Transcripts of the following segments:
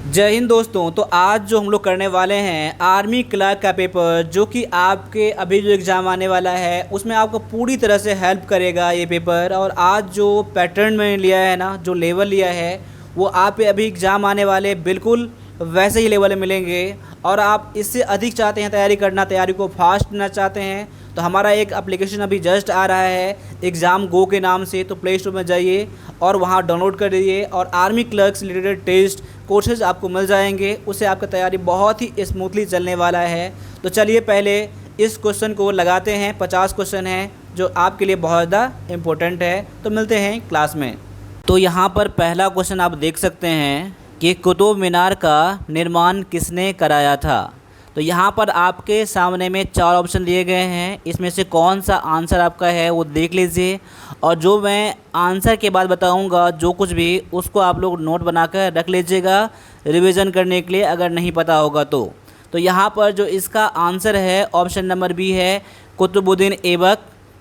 जय हिंद दोस्तों। तो आज जो हम लोग करने वाले हैं आर्मी क्लर्क का पेपर, जो कि आपके अभी जो एग्ज़ाम आने वाला है उसमें आपको पूरी तरह से हेल्प करेगा ये पेपर। और आज जो पैटर्न मैंने लिया है ना, जो लेवल लिया है, वो आप पे अभी एग्ज़ाम आने वाले बिल्कुल वैसे ही लेवल मिलेंगे। और आप इससे अधिक चाहते हैं तैयारी करना, तैयारी को फास्ट करना चाहते हैं, तो हमारा एक एप्लीकेशन अभी जस्ट आ रहा है एग्ज़ाम गो के नाम से। तो प्ले स्टोर में जाइए और वहाँ डाउनलोड कर लीजिए और आर्मी क्लर्क से रिलेटेड टेस्ट कोर्सेज आपको मिल जाएंगे। उससे आपका तैयारी बहुत ही स्मूथली चलने वाला है। तो चलिए पहले इस क्वेश्चन को लगाते हैं। 50 क्वेश्चन हैं जो आपके लिए बहुत ज़्यादा इम्पोर्टेंट है। तो मिलते हैं क्लास में। तो यहाँ पर पहला क्वेश्चन आप देख सकते हैं कि कुतुब मीनार का निर्माण किसने कराया था। तो यहाँ पर आपके सामने में 4 ऑप्शन दिए गए हैं, इसमें से कौन सा आंसर आपका है वो देख लीजिए। और जो मैं आंसर के बाद बताऊँगा जो कुछ भी, उसको आप लोग नोट बनाकर रख लीजिएगा रिवीजन करने के लिए, अगर नहीं पता होगा तो यहाँ पर जो इसका आंसर है ऑप्शन नंबर बी है, कुतुबुद्दीन ऐबक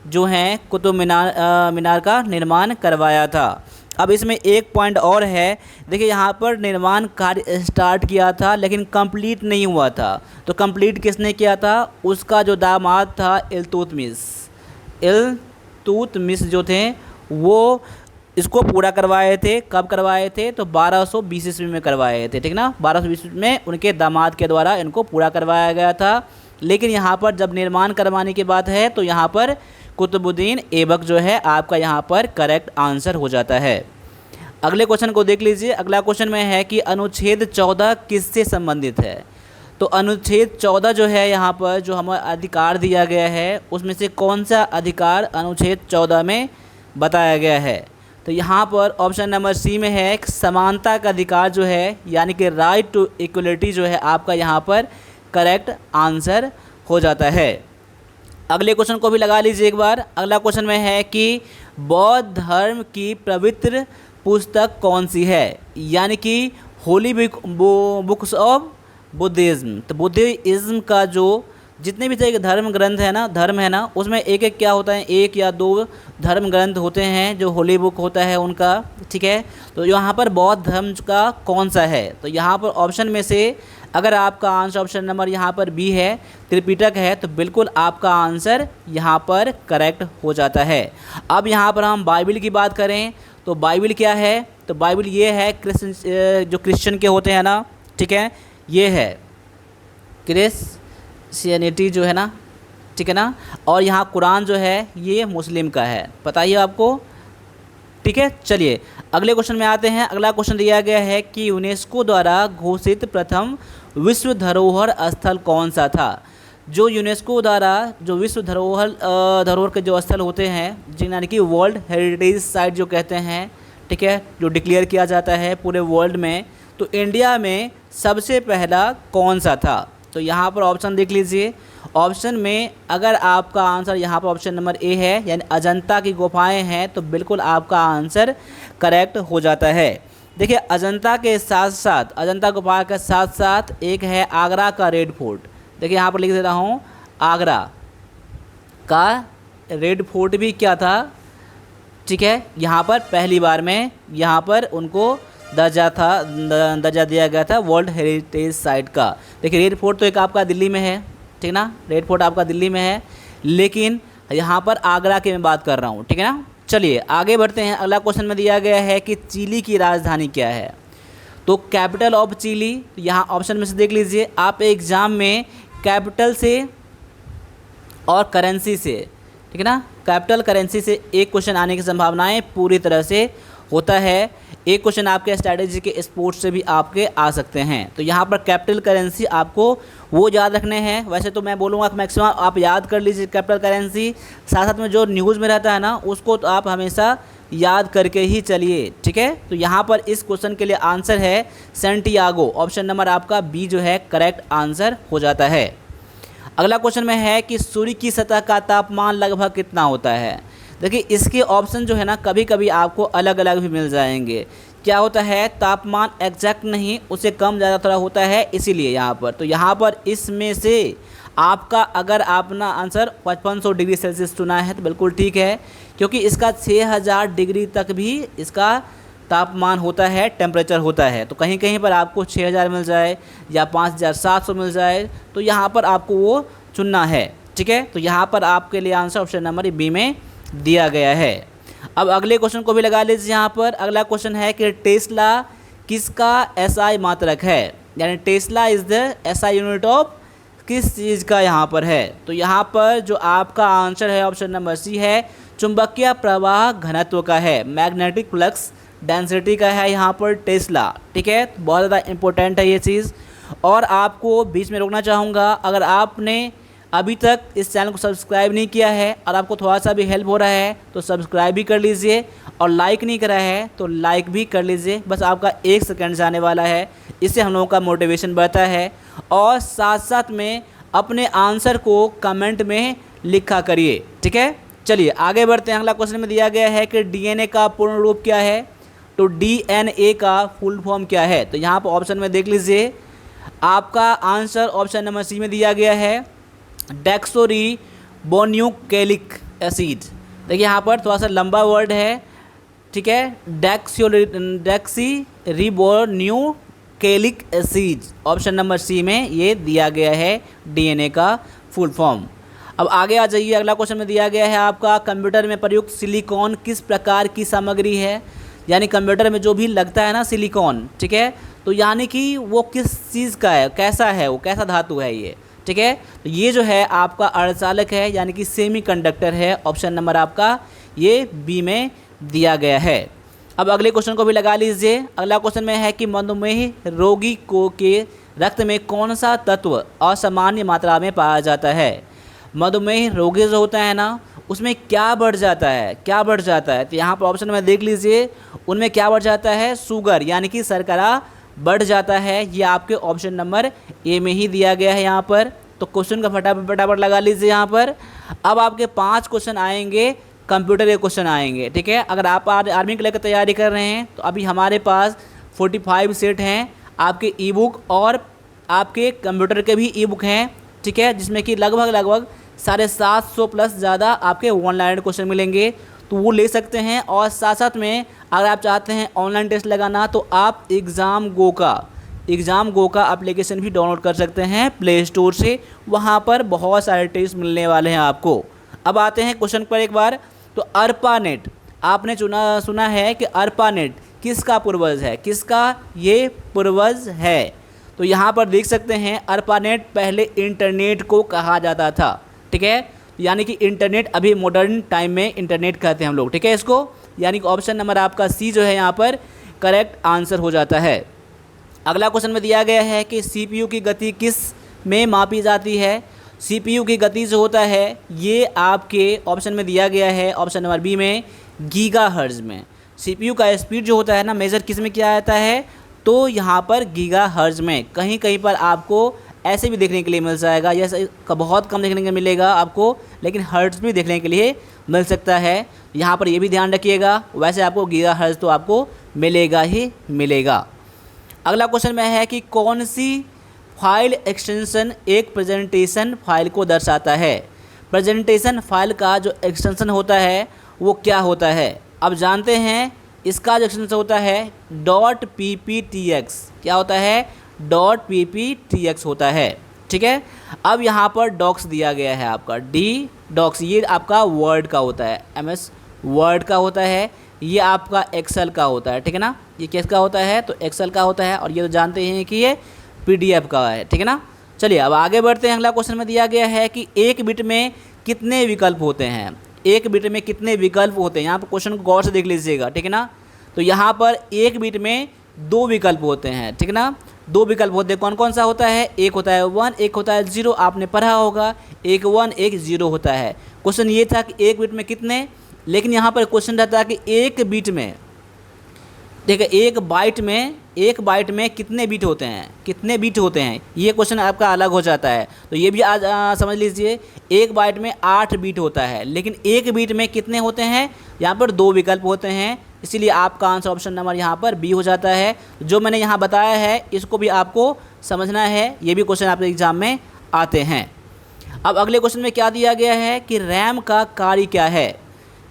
जो हैं कुतुब मीनार का निर्माण करवाया था। अब इसमें एक पॉइंट और है, देखिए यहाँ पर निर्माण कार्य स्टार्ट किया था लेकिन कंप्लीट नहीं हुआ था। तो कंप्लीट किसने किया था? उसका जो दामाद था इल्तुतमिश जो थे वो इसको पूरा करवाए थे। कब करवाए थे? तो 1220 ईस्वी में करवाए थे, ठीक ना। 1220 में उनके दामाद के द्वारा इनको पूरा करवाया गया था। लेकिन यहाँ पर जब निर्माण करवाने की बात है तो यहाँ पर कुतुबुद्दीन ऐबक जो है आपका यहाँ पर करेक्ट आंसर हो जाता है। अगले क्वेश्चन को देख लीजिए। अगला क्वेश्चन में है कि अनुच्छेद 14 किससे संबंधित है। तो अनुच्छेद 14 जो है यहाँ पर जो हमें अधिकार दिया गया है, उसमें से कौन सा अधिकार अनुच्छेद 14 में बताया गया है। तो यहाँ पर ऑप्शन नंबर सी में है समानता का अधिकार जो है, यानी कि राइट टू इक्वलिटी जो है आपका यहाँ पर करेक्ट आंसर हो जाता है। अगले क्वेश्चन को भी लगा लीजिए एक बार। अगला क्वेश्चन में है कि बौद्ध धर्म की पवित्र पुस्तक कौन सी है, यानी कि होली बुक्स ऑफ बुद्धिज़्म। तो बुद्धिज़्म का जो जितने भी तरह के धर्म है ना, उसमें एक एक क्या होता है, 1 या 2 धर्म ग्रंथ होते हैं जो होली बुक होता है उनका, ठीक है। तो यहाँ पर बौद्ध धर्म का कौन सा है? तो यहाँ पर ऑप्शन में से अगर आपका आंसर ऑप्शन नंबर यहाँ पर बी है, त्रिपिटक है, तो बिल्कुल आपका आंसर यहाँ पर करेक्ट हो जाता है। अब यहाँ पर हम बाइबिल की बात करें तो बाइबिल क्या है? तो बाइबिल ये है जो क्रिश्चियन के होते हैं ना, ठीक है, ये है क्रिश्चियनिटी जो है ना, ठीक है ना। और यहाँ कुरान जो है ये मुस्लिम का है, बताइए आपको, ठीक है। चलिए अगले क्वेश्चन में आते हैं। अगला क्वेश्चन दिया गया है कि यूनेस्को द्वारा घोषित प्रथम विश्व धरोहर स्थल कौन सा था। जो यूनेस्को द्वारा जो विश्व धरोहर के जो स्थल होते हैं, जिन्हें कि वर्ल्ड हेरिटेज साइट जो कहते हैं, ठीक है, जो डिक्लेयर किया जाता है पूरे वर्ल्ड में, तो इंडिया में सबसे पहला कौन सा था। तो यहाँ पर ऑप्शन देख लीजिए। ऑप्शन में अगर आपका आंसर यहाँ पर ऑप्शन नंबर ए है, यानी अजंता की गुफाएं हैं, तो बिल्कुल आपका आंसर करेक्ट हो जाता है। देखिए अजंता गुफा के साथ साथ एक है आगरा का रेड फोर्ट। देखिए यहाँ पर लिख दे रहा हूँ, आगरा का रेड फोर्ट भी क्या था, ठीक है। यहाँ पर पहली बार में यहाँ पर उनको दर्जा दिया गया था वर्ल्ड हेरिटेज साइट का। देखिए रेड फोर्ट तो एक आपका दिल्ली में है, ठीक ना, रेड फोर्ट आपका दिल्ली में है, लेकिन यहाँ पर आगरा की मैं बात कर रहा हूँ, ठीक है ना। चलिए आगे बढ़ते हैं। अगला क्वेश्चन में दिया गया है कि चिली की राजधानी क्या है। तो कैपिटल ऑफ चिली, यहाँ ऑप्शन में से देख लीजिए। आप एग्ज़ाम में कैपिटल से और करेंसी से, ठीक है ना, कैपिटल करेंसी से एक क्वेश्चन आने की संभावनाएं पूरी तरह से होता है। एक क्वेश्चन आपके स्ट्रैटेजी के स्पोर्ट्स से भी आपके आ सकते हैं। तो यहाँ पर कैपिटल करेंसी आपको वो याद रखने हैं। वैसे तो मैं बोलूँगा मैक्सिमम आप याद कर लीजिए कैपिटल करेंसी, साथ साथ में जो न्यूज़ में रहता है ना उसको तो आप हमेशा याद करके ही चलिए, ठीक है। तो यहाँ पर इस क्वेश्चन के लिए आंसर है सैंटियागो। ऑप्शन नंबर आपका बी जो है करेक्ट आंसर हो जाता है। अगला क्वेश्चन में है कि सूर्य की सतह का तापमान लगभग कितना होता है। देखिए इसके ऑप्शन जो है ना कभी कभी आपको अलग अलग भी मिल जाएंगे। क्या होता है, तापमान एग्जैक्ट नहीं, उससे कम ज़्यादा थोड़ा होता है, इसीलिए यहाँ पर। तो यहाँ पर इसमें से आपका अगर अपना आंसर 5500 डिग्री सेल्सियस चुना है तो बिल्कुल ठीक है, क्योंकि इसका 6000 डिग्री तक भी इसका तापमान होता है, टेम्परेचर होता है। तो कहीं कहीं पर आपको 6000 मिल जाए या 5700 मिल जाए, तो यहाँ पर आपको वो चुनना है। ठीक है, तो यहाँ पर आपके लिए आंसर ऑप्शन नंबर बी में दिया गया है। अब अगले क्वेश्चन को भी लगा लीजिए। यहाँ पर अगला क्वेश्चन है कि टेस्ला किसका एसआई मात्रक है, यानी Tesla is the SI unit of किस चीज़ का यहाँ पर है। तो यहाँ पर जो आपका आंसर है ऑप्शन नंबर सी है, चुंबकीय प्रवाह घनत्व का है, मैग्नेटिक फ्लक्स डेंसिटी का है यहाँ पर टेस्ला। ठीक है, तो बहुत ज़्यादा इंपॉर्टेंट है ये चीज़। और आपको बीच में रोकना चाहूँगा, अगर आपने अभी तक इस चैनल को सब्सक्राइब नहीं किया है और आपको थोड़ा सा भी हेल्प हो रहा है तो सब्सक्राइब भी कर लीजिए, और लाइक नहीं करा है तो लाइक भी कर लीजिए। बस आपका 1 सेकंड जाने वाला है, इससे हम लोगों का मोटिवेशन बढ़ता है। और साथ साथ में अपने आंसर को कमेंट में लिखा करिए। ठीक है, चलिए आगे बढ़ते हैं। अगला क्वेश्चन में दिया गया है कि डीएनए का पूर्ण रूप क्या है। तो डीएनए का फुल फॉर्म क्या है। तो यहाँ पर ऑप्शन में देख लीजिए, आपका आंसर ऑप्शन नंबर सी में दिया गया है, डेक्सोरी बोन्यूक्लिक एसिड। देखिए यहाँ पर थोड़ा सा लंबा वर्ड है। ठीक है, deoxy ribonucleic acid, option number C में ये दिया गया है डीएनए का फुल फॉर्म। अब आगे आ जाइए। अगला क्वेश्चन में दिया गया है आपका, कंप्यूटर में प्रयुक्त सिलिकॉन किस प्रकार की सामग्री है। यानी कंप्यूटर में जो भी लगता है ना सिलिकॉन, ठीक है, तो यानी कि वो किस चीज़ का है, कैसा है, वो कैसा धातु है ये। ठीक है, तो ये जो है आपका अर्धचालक है, यानी कि सेमीकंडक्टर है। ऑप्शन नंबर आपका ये बी में दिया गया है। अब अगले क्वेश्चन को भी लगा लीजिए। अगला क्वेश्चन में है कि मधुमेह रोगी को के रक्त में कौन सा तत्व असामान्य मात्रा में पाया जाता है। मधुमेह रोगी जो होता है ना, उसमें क्या बढ़ जाता है, क्या बढ़ जाता है। तो यहाँ पर ऑप्शन में देख लीजिए, उनमें क्या बढ़ जाता है, शुगर यानी कि शर्करा बढ़ जाता है। ये आपके ऑप्शन नंबर ए में ही दिया गया है यहाँ पर। तो क्वेश्चन का फटाफट लगा लीजिए यहाँ पर। अब आपके 5 क्वेश्चन आएंगे, कंप्यूटर के क्वेश्चन आएंगे। ठीक है, अगर आप आर्मी के लेकर तैयारी कर रहे हैं तो अभी हमारे पास 45 सेट हैं आपके ई बुक और आपके कंप्यूटर के भी ई बुक हैं। ठीक है, जिसमें कि लगभग 750 प्लस ज़्यादा आपके ऑनलाइन क्वेश्चन मिलेंगे, तो वो ले सकते हैं। और साथ साथ में अगर आप चाहते हैं ऑनलाइन टेस्ट लगाना तो आप एग्ज़ाम गो का एप्लीकेशन भी डाउनलोड कर सकते हैं प्ले स्टोर से। वहाँ पर बहुत सारे टेस्ट मिलने वाले हैं आपको। अब आते हैं क्वेश्चन पर एक बार। तो अर्पानेट, आपने सुना है कि अर्पानेट किसका पूर्वज है, किसका ये पूर्वज है। तो यहाँ पर देख सकते हैं, अर्पानेट पहले इंटरनेट को कहा जाता था। ठीक है, यानी कि इंटरनेट अभी मॉडर्न टाइम में इंटरनेट कहते हैं हम लोग। ठीक है, इसको यानी कि ऑप्शन नंबर आपका सी जो है यहाँ पर करेक्ट आंसर हो जाता है। अगला क्वेश्चन में दिया गया है कि सीपीयू की गति किस में मापी जाती है। सीपीयू की गति जो होता है ये आपके ऑप्शन में दिया गया है, ऑप्शन नंबर बी में गीगाहर्ट्ज़ में। सीपीयू का स्पीड जो होता है ना, मेज़र किस में किया जाता है, तो यहाँ पर गीगाहर्ट्ज़ में। कहीं कहीं पर आपको ऐसे भी देखने के लिए मिल जाएगा, यह बहुत कम देखने को मिलेगा आपको, लेकिन हर्ट्ज़ भी देखने के लिए मिल सकता है। यहाँ पर ये भी ध्यान रखिएगा, वैसे आपको गीगाहर्ट्ज़ तो आपको मिलेगा ही मिलेगा। अगला क्वेश्चन में है कि कौन सी फाइल एक्सटेंशन एक प्रेजेंटेशन फाइल को दर्शाता है। प्रेजेंटेशन फाइल का जो एक्सटेंशन होता है वो क्या होता है। अब जानते हैं इसका जो एक्सटेंशन होता है .pptx, क्या होता है, .pptx होता है। ठीक है, अब यहाँ पर डॉक्स दिया गया है आपका डॉक्स, ये आपका वर्ड का होता है, MS वर्ड का होता है। ये आपका एक्सेल का होता है। ठीक है ना, ये किसका होता है, तो एक्सेल का होता है। और ये तो जानते हैं कि ये PDF का है। ठीक है ना, चलिए अब आगे बढ़ते हैं। अगला क्वेश्चन में दिया गया है कि एक बिट में कितने विकल्प होते हैं। एक बिट में कितने विकल्प होते हैं, यहाँ पर क्वेश्चन को गौर से देख लीजिएगा। ठीक है ना, तो यहाँ पर एक बिट में 2 विकल्प होते हैं। ठीक है ना, 2 विकल्प होते हैं। कौन कौन सा होता है, एक होता है 1, एक होता है 0। आपने पढ़ा होगा, एक 1 एक 0 होता है। क्वेश्चन ये था कि एक बिट में कितने, लेकिन यहाँ पर क्वेश्चन रहता है कि एक बिट में, देखिए एक बाइट में कितने बिट होते हैं, कितने बिट होते हैं, ये क्वेश्चन आपका अलग हो जाता है। तो ये भी आज समझ लीजिए, एक बाइट में 8 बिट होता है, लेकिन एक बिट में कितने होते हैं, यहाँ पर 2 विकल्प होते हैं। इसीलिए आपका आंसर ऑप्शन नंबर यहाँ पर बी हो जाता है। जो मैंने यहाँ बताया है इसको भी आपको समझना है, ये भी क्वेश्चन आपके एग्जाम में आते हैं। अब अगले क्वेश्चन में क्या दिया गया है कि रैम का कार्य क्या है।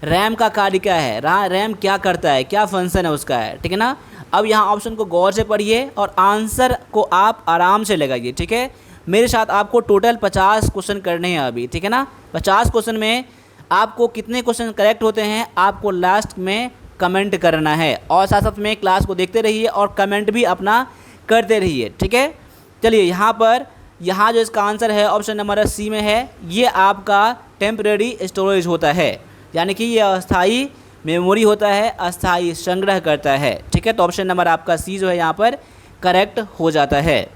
रैम का कार्य क्या है, रैम क्या करता है, क्या फंक्शन है उसका है, ठीक है ना। अब यहाँ ऑप्शन को गौर से पढ़िए और आंसर को आप आराम से लगाइए, ठीक है। मेरे साथ आपको टोटल 50 क्वेश्चन करने हैं अभी, ठीक है ना। 50 क्वेश्चन में आपको कितने क्वेश्चन करेक्ट होते हैं आपको लास्ट में कमेंट करना है, और साथ साथ में क्लास को देखते रहिए और कमेंट भी अपना करते रहिए, ठीक है। चलिए यहाँ जो इसका आंसर है ऑप्शन नंबर सी में है, ये आपका टेम्परेरी स्टोरेज होता है, यानी कि ये अस्थाई मेमोरी होता है, अस्थाई संग्रह करता है, ठीक है। तो ऑप्शन नंबर आपका सी जो है यहाँ पर करेक्ट हो जाता है।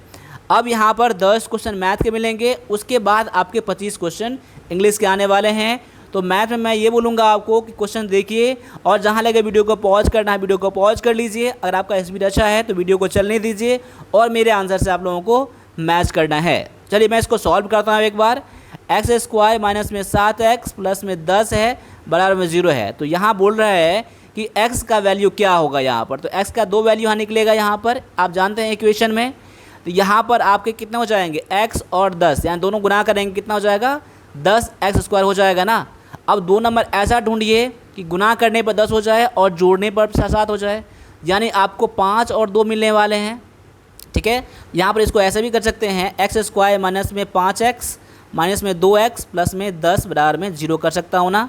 अब यहाँ पर 10 क्वेश्चन मैथ के मिलेंगे, उसके बाद आपके 25 क्वेश्चन इंग्लिश के आने वाले हैं। तो मैथ में मैं ये बोलूँगा आपको कि क्वेश्चन देखिए और जहाँ लगे वीडियो को पॉज करना है वीडियो को पॉज कर लीजिए। अगर आपका स्पीड अच्छा है तो वीडियो को चलने दीजिए और मेरे आंसर से आप लोगों को मैच करना है। चलिए मैं इसको सॉल्व करता हूँ एक बार। एक्स स्क्वायर माइनस में 7x प्लस में 10 है बराबर में 0 है। तो यहाँ बोल रहा है कि x का वैल्यू क्या होगा यहाँ पर, तो x का 2 वैल्यू यहाँ निकलेगा यहाँ पर, आप जानते हैं इक्वेशन में। तो यहाँ पर आपके कितने हो जाएंगे x और 10, यानी दोनों गुना करेंगे कितना हो जाएगा 10x स्क्वायर हो जाएगा ना। अब 2 नंबर ऐसा ढूंढिए कि गुना करने पर 10 हो जाए और जोड़ने पर 7 हो जाए, यानी आपको 5 और 2 मिलने वाले हैं, ठीक है। यहाँ पर इसको ऐसे भी कर सकते हैं, एक्स स्क्वायर माइनस में 5x माइनस में 2x प्लस में 10 बराबर में 0 कर सकता हूँ ना।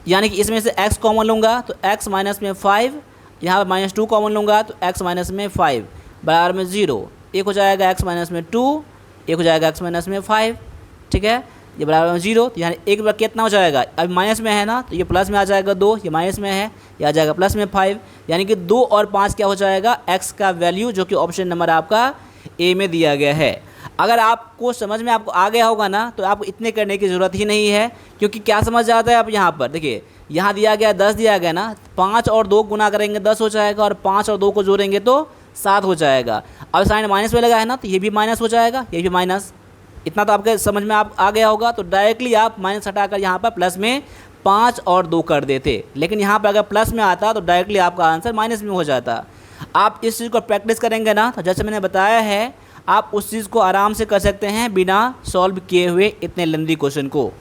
यानी कि इसमें से x कॉमन लूँगा तो x माइनस में 5, यहाँ पर -2 कॉमन लूँगा तो x माइनस में 5 बराबर में 0, एक हो जाएगा x माइनस में 2, एक हो जाएगा x माइनस में 5, ठीक है। ये बराबर में 0, तो यानी एक बार कितना हो जाएगा, अब माइनस में है ना तो ये प्लस में आ जाएगा 2, ये माइनस में है ये आ जाएगा प्लस में 5, यानी कि 2 और 5 क्या हो जाएगा x का वैल्यू, जो कि ऑप्शन नंबर आपका ए में दिया गया है। अगर आपको समझ में आपको आ गया होगा ना तो आपको इतने करने की ज़रूरत ही नहीं है, क्योंकि क्या समझ जाता है आप यहाँ पर देखिए, यहाँ दिया गया 10 दिया गया ना, 5 और 2 गुना करेंगे 10 हो जाएगा और 5 और 2 को जोड़ेंगे तो 7 हो जाएगा। अब साइन माइनस में लगा है ना तो ये भी माइनस हो जाएगा, ये भी माइनस, इतना तो आपके समझ में आप आ गया होगा। तो डायरेक्टली आप माइनस हटाकर यहाँ पर प्लस में 5 और 2 कर देते, लेकिन यहाँ पर अगर प्लस में आता तो डायरेक्टली आपका आंसर माइनस में हो जाता। आप इस चीज़ को प्रैक्टिस करेंगे ना तो जैसे मैंने बताया है आप उस चीज़ को आराम से कर सकते हैं बिना सॉल्व किए हुए इतने लेंथी क्वेश्चन को।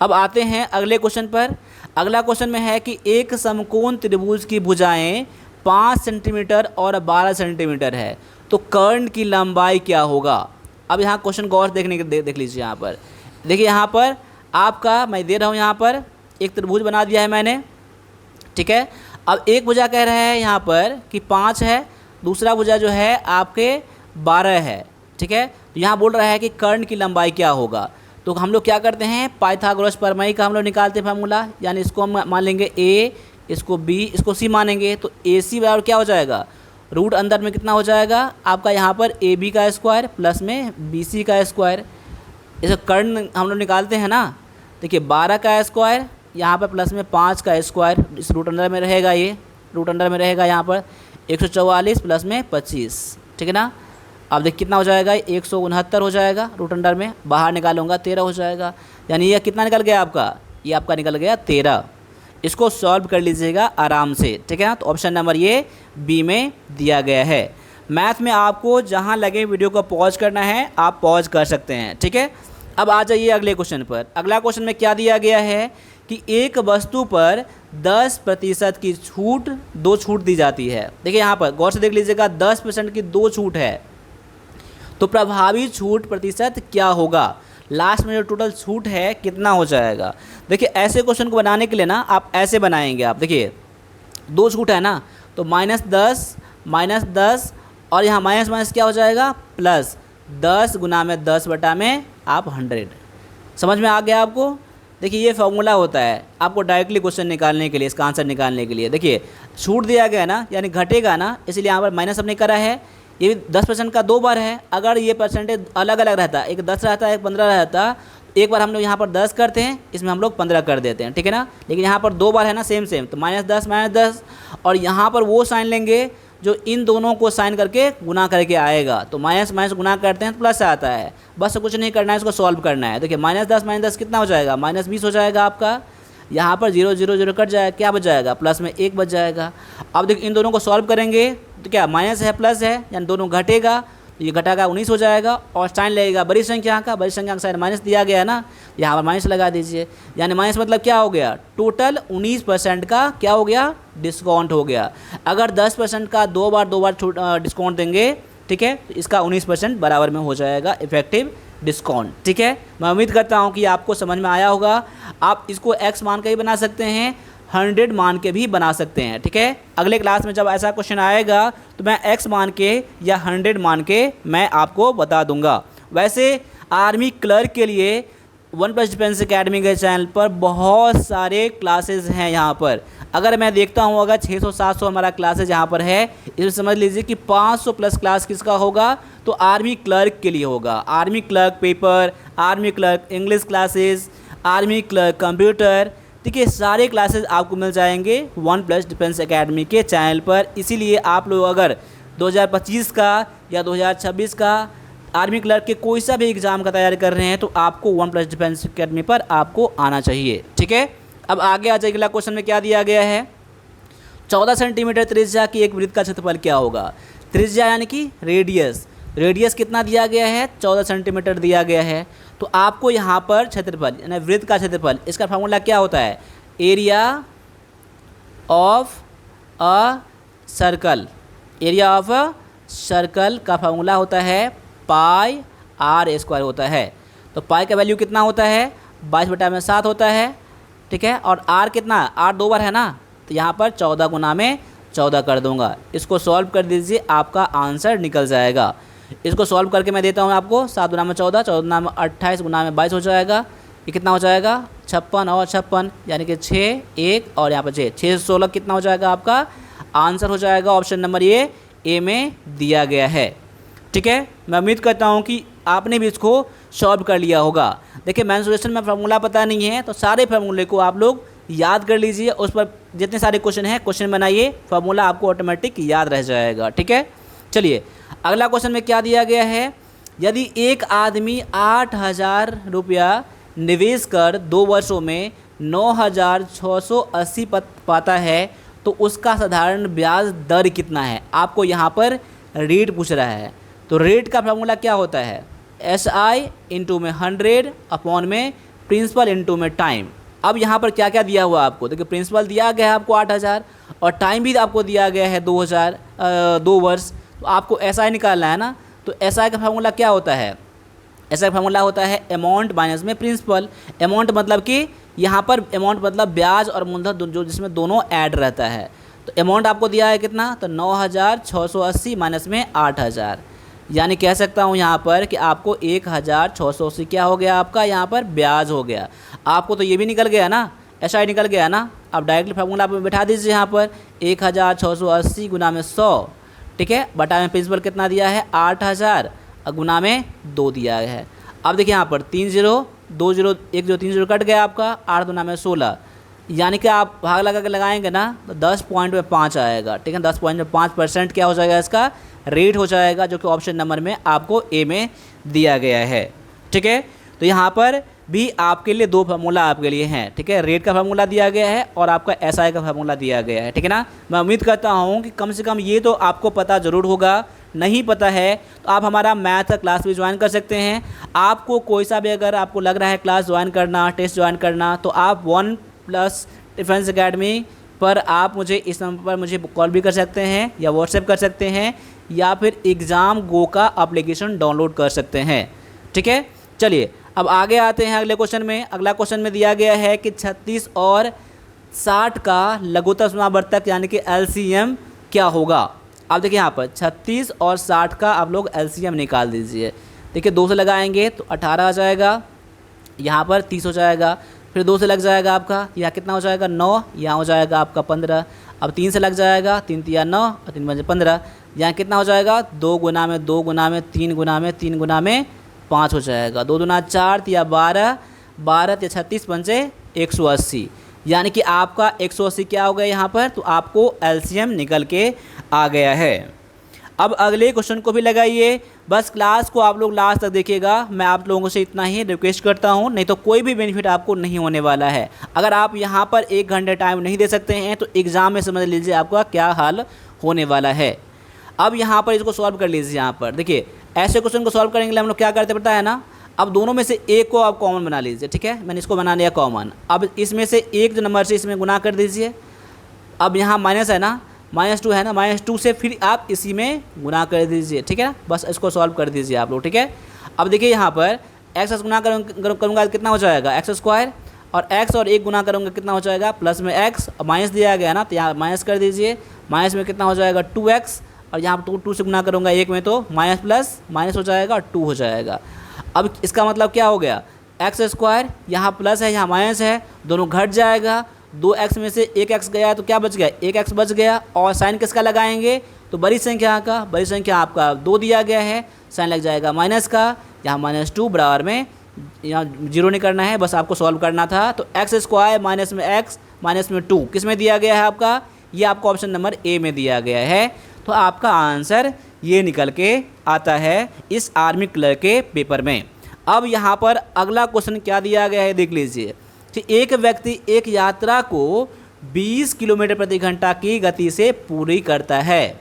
अब आते हैं अगले क्वेश्चन पर। अगला क्वेश्चन में है कि एक समकोण त्रिभुज की भुजाएं 5 सेंटीमीटर और 12 सेंटीमीटर है, तो कर्ण की लंबाई क्या होगा। अब यहाँ क्वेश्चन गौर देखने के देख लीजिए। यहाँ पर देखिए, यहाँ पर आपका मैं दे रहा हूँ, यहाँ पर एक त्रिभुज बना दिया है मैंने, ठीक है। अब एक भुजा कह रहा है यहाँ पर कि 5 है, दूसरा भुजा जो है आपके 12 है, ठीक है। तो यहाँ बोल रहा है कि कर्ण की लंबाई क्या होगा। तो हम लोग क्या करते हैं, पाइथागोरस प्रमेय का हम लोग निकालते हैं फार्मूला, यानी इसको हम मान लेंगे a, इसको b, इसको c मानेंगे। तो AC बराबर क्या हो जाएगा, रूट अंदर में कितना हो जाएगा आपका यहाँ पर AB का स्क्वायर प्लस में BC का स्क्वायर। इसे कर्ण हम लोग निकालते हैं ना, देखिए 12 का स्क्वायर यहाँ पर प्लस में 5 का स्क्वायर, इस रूट अंडर में रहेगा, ये रूट अंडर में रहेगा यहाँ पर 144 प्लस में 25, ठीक है ना। अब देख कितना हो जाएगा, 169 हो जाएगा, रूट अंडर में बाहर निकालूंगा 13 हो जाएगा, यानी ये कितना निकल गया आपका, ये आपका निकल गया 13। इसको सॉल्व कर लीजिएगा आराम से, ठीक है ना। तो ऑप्शन नंबर ये बी में दिया गया है। मैथ में आपको जहाँ लगे वीडियो को पॉज करना है आप पॉज कर सकते हैं, ठीक है। अब आ जाइए अगले क्वेश्चन पर। अगला क्वेश्चन में क्या दिया गया है कि एक वस्तु पर 10% की छूट, 2 छूट दी जाती है। देखिए यहाँ पर गौर से देख लीजिएगा, 10% की 2 छूट है, तो प्रभावी छूट प्रतिशत क्या होगा, लास्ट में जो टोटल छूट है कितना हो जाएगा। देखिए ऐसे क्वेश्चन को बनाने के लिए ना आप ऐसे बनाएंगे, आप देखिए 2 छूट है ना, तो -10 और यहाँ माइनस माइनस क्या हो जाएगा प्लस 10 गुना में 10 बटा में आप 100। समझ में आ गया आपको। देखिए ये फॉर्मूला होता है आपको डायरेक्टली क्वेश्चन निकालने के लिए, इसका आंसर निकालने के लिए। देखिए छूट दिया गया ना, यानी घटेगा ना, इसलिए यहाँ पर माइनस हमने करा है। ये 10% का 2 बार है, अगर ये परसेंटेज अलग अलग रहता, एक 10 रहता है एक 15 रहता, एक बार हम लोग यहाँ पर 10 करते हैं, इसमें हम लोग 15 कर देते हैं, ठीक है ना। लेकिन यहाँ पर 2 बार है ना, सेम, तो -10 और यहाँ पर वो साइन लेंगे जो इन दोनों को साइन करके गुना करके आएगा। तो माइनस माइनस गुना करते हैं तो प्लस आता है, बस कुछ नहीं करना है, इसको सॉल्व करना है। देखिए -10 कितना हो जाएगा, -20 हो जाएगा आपका। यहाँ पर 0 0 0 कट जाएगा, क्या बच जाएगा, प्लस में 1 बच जाएगा। अब देखिए इन दोनों को सॉल्व करेंगे तो क्या माइनस है प्लस है, यानी दोनों घटेगा, ये घटाकर 19 हो जाएगा और साइन लगेगा बड़ी संख्या का, बड़ी संख्या का साइन माइनस दिया गया है ना, यहाँ पर माइनस लगा दीजिए। यानी माइनस मतलब क्या हो गया, टोटल 19% का क्या हो गया, डिस्काउंट हो गया। अगर 10% का दो बार डिस्काउंट देंगे, ठीक है, तो इसका 19% बराबर में हो जाएगा इफेक्टिव डिस्काउंट। ठीक है, मैं उम्मीद करता हूँ कि आपको समझ में आया होगा। आप इसको x मान के भी बना सकते हैं, 100 मान के भी बना सकते हैं। ठीक है, अगले क्लास में जब ऐसा क्वेश्चन आएगा तो मैं x मान के या 100 मान के मैं आपको बता दूंगा। वैसे आर्मी क्लर्क के लिए वन प्लस डिफेंस एकेडमी के चैनल पर बहुत सारे क्लासेस हैं। यहाँ पर अगर मैं देखता हूँ, अगर 600-700 हमारा क्लासेज यहाँ पर है, इसमें समझ लीजिए कि 500 प्लस क्लास किसका होगा, तो आर्मी क्लर्क के लिए होगा। Army clerk paper, army clerk English classes, army clerk computer, ठीक है, सारे क्लासेस आपको मिल जाएंगे वन प्लस डिफेंस एकेडमी के चैनल पर। इसीलिए आप लोग अगर 2025 का या 2026 का आर्मी क्लर्क के कोई सा भी एग्ज़ाम का तैयारी कर रहे हैं तो आपको वन प्लस डिफेंस एकेडमी पर आपको आना चाहिए। ठीक है, अब आगे आ जाए, अगला क्वेश्चन में क्या दिया गया है, 14 सेंटीमीटर त्रिज्या की एक वृत्त का क्षेत्रफल क्या होगा। त्रिज्या यानी कि रेडियस, रेडियस कितना दिया गया है, 14 सेंटीमीटर दिया गया है। तो आपको यहाँ पर क्षेत्रफल यानी वृत्त का क्षेत्रफल, इसका फार्मूला क्या होता है, area of a circle, area of a circle का फार्मूला होता है पाई r स्क्वायर होता है। तो पाई का वैल्यू कितना होता है, 22/7 होता है। ठीक है, और r कितना, r 2 बार है ना, तो यहाँ पर 14 गुना में 14 कर दूंगा। इसको सॉल्व कर दीजिए, आपका आंसर निकल जाएगा। इसको सॉल्व करके मैं देता हूँ आपको, 7 गुना में 14, 14 गुना में 28, गुना में 22 हो जाएगा। ये कितना हो जाएगा, 56 और 56 यानी कि 6, 1 और यहाँ पर 6, 6 से 16 कितना हो जाएगा, आपका आंसर हो जाएगा ऑप्शन नंबर ए में दिया गया है। ठीक है, मैं उम्मीद करता हूँ कि आपने भी इसको सॉल्व कर लिया होगा। देखिए मेंसुरेशन में फार्मूला पता नहीं है तो सारे फार्मूले को आप लोग याद कर लीजिए, उस पर जितने सारे क्वेश्चन हैं क्वेश्चन बनाइए, फार्मूला आपको ऑटोमेटिक याद रह जाएगा। ठीक है, चलिए अगला क्वेश्चन में क्या दिया गया है, यदि एक आदमी 8,000 रुपया निवेश कर 2 वर्षों में 9,680 पाता है तो उसका साधारण ब्याज दर कितना है। आपको यहाँ पर रेट पूछ रहा है, तो रेट का फार्मूला क्या होता है, SI इंटू में 100 अपॉन में प्रिंसिपल इंटू में टाइम। अब यहाँ पर क्या क्या दिया हुआ आपको, देखिए प्रिंसिपल दिया गया है आपको 8,000 और टाइम भी आपको दिया गया है 2 वर्ष। तो आपको SI निकालना है ना, तो SI का फार्मूला क्या होता है, SI का फार्मूला होता है अमाउंट माइनस में प्रिंसिपल। अमाउंट मतलब कि यहाँ पर अमाउंट मतलब ब्याज और मूलधन जो जिसमें दोनों ऐड रहता है। तो अमाउंट आपको दिया है कितना, तो 9,680 माइनस में 8,000, यानी कह सकता हूँ यहाँ पर कि आपको 1,680 क्या हो गया, आपका यहाँ पर ब्याज हो गया। आपको तो ये भी निकल गया ना, SI निकल गया ना। अब डायरेक्टली फार्मूला आप बैठा दीजिए यहाँ पर 1,680 गुना में 100, ठीक है, बटा में प्रिंसिपल कितना दिया है 8,000 और गुना में 2 दिया है। अब देखिए यहाँ पर 3 0 2 0 1 0 3 0 कट गया आपका, 8 गुना में 16, यानी कि आप भाग लगा के लगाएंगे ना तो 10.5 आएगा। ठीक है, 10.5% क्या हो जाएगा, इसका रेट हो जाएगा, जो कि ऑप्शन नंबर में आपको ए में दिया गया है। ठीक है, तो यहाँ पर भी आपके लिए 2 फार्मूला आपके लिए हैं। ठीक है, रेट का फार्मूला दिया गया है और आपका SI का फार्मूला दिया गया है। ठीक है ना, मैं उम्मीद करता हूँ कि कम से कम ये तो आपको पता ज़रूर होगा। नहीं पता है तो आप हमारा मैथ का क्लास भी ज्वाइन कर सकते हैं। आपको कोई सा भी अगर आपको लग रहा है क्लास ज्वाइन करना, टेस्ट ज्वाइन करना, तो आप वन प्लस डिफेंस एकेडमी पर आप मुझे इस नंबर पर मुझे कॉल भी कर सकते हैं या व्हाट्सएप कर सकते हैं या फिर एग्ज़ाम गो का एप्लीकेशन डाउनलोड कर सकते हैं। ठीक है, चलिए अब आगे आते हैं अगले क्वेश्चन में। अगला क्वेश्चन में दिया गया है कि 36 और 60 का लघुत्तम समावर्तक यानी कि LCM क्या होगा। अब देखिए यहाँ पर 36 और 60 का आप लोग LCM निकाल दीजिए। देखिए 2 से लगाएंगे तो 18 आ जाएगा, यहाँ पर 30 हो जाएगा, फिर 2 से लग जाएगा आपका, यहाँ कितना हो जाएगा 9, यहाँ हो जाएगा आपका 15। अब 3 से लग जाएगा, 3 तिया 9 और 3 बजे 15, यहाँ कितना हो जाएगा 2 गुना में 2 गुना में 3 गुना में 3 गुना में 5 हो जाएगा, 2 दूना 4 तिया 12, 12 तिया 36 पंचे 180, यानी कि आपका 180 क्या हो गया यहाँ पर, तो आपको LCM निकल के आ गया है। अब अगले क्वेश्चन को भी लगाइए, बस क्लास को आप लोग लास्ट तक देखिएगा। मैं आप लोगों से इतना ही रिक्वेस्ट करता हूं, नहीं तो कोई भी बेनिफिट आपको नहीं होने वाला है। अगर आप यहां पर 1 घंटे टाइम नहीं दे सकते हैं तो एग्ज़ाम में समझ लीजिए आपका क्या हाल होने वाला है। अब यहां पर इसको सॉल्व कर लीजिए। यहाँ पर देखिए ऐसे क्वेश्चन को सॉल्व करने के लिए हम लोग क्या करते पता है ना, अब दोनों में से एक को आप कॉमन बना लीजिए, ठीक है, मैंने इसको बना लिया कॉमन। अब इसमें से एक जो नंबर से इसमें गुना कर दीजिए। अब यहाँ माइनस है ना, -2 है ना, -2 से फिर आप इसी में गुना कर दीजिए, ठीक है, बस इसको सॉल्व कर दीजिए आप लोग, ठीक है। अब देखिए यहाँ पर x से गुना करूँगा तो कितना हो जाएगा x², और x और 1 गुना करूँगा कितना हो जाएगा प्लस में x, माइनस दिया गया ना तो यहाँ माइनस कर दीजिए, माइनस में कितना हो जाएगा 2x, और यहाँ पर 2 से गुना करूँगा 1 में तो माइनस प्लस माइनस हो जाएगा और 2 हो जाएगा। अब इसका मतलब क्या हो गया, x², यहाँ प्लस है यहाँ माइनस है, दोनों घट जाएगा, 2x में से 1x गया तो क्या बच गया, 1x बच गया, और साइन किसका लगाएंगे तो बड़ी संख्या का, बड़ी संख्या आपका 2 दिया गया है, साइन लग जाएगा माइनस का, यहाँ -2 बराबर में यहाँ 0 नहीं करना है, बस आपको सॉल्व करना था। तो x² माइनस में x माइनस में 2 किस में दिया गया है आपका, ये आपको ऑप्शन नंबर ए में दिया गया है। तो आपका आंसर ये निकल के आता है इस आर्मी क्लर्क के पेपर में। अब यहाँ पर अगला क्वेश्चन क्या दिया गया है देख लीजिए कि एक व्यक्ति एक यात्रा को 20 किलोमीटर प्रति घंटा की गति से पूरी करता है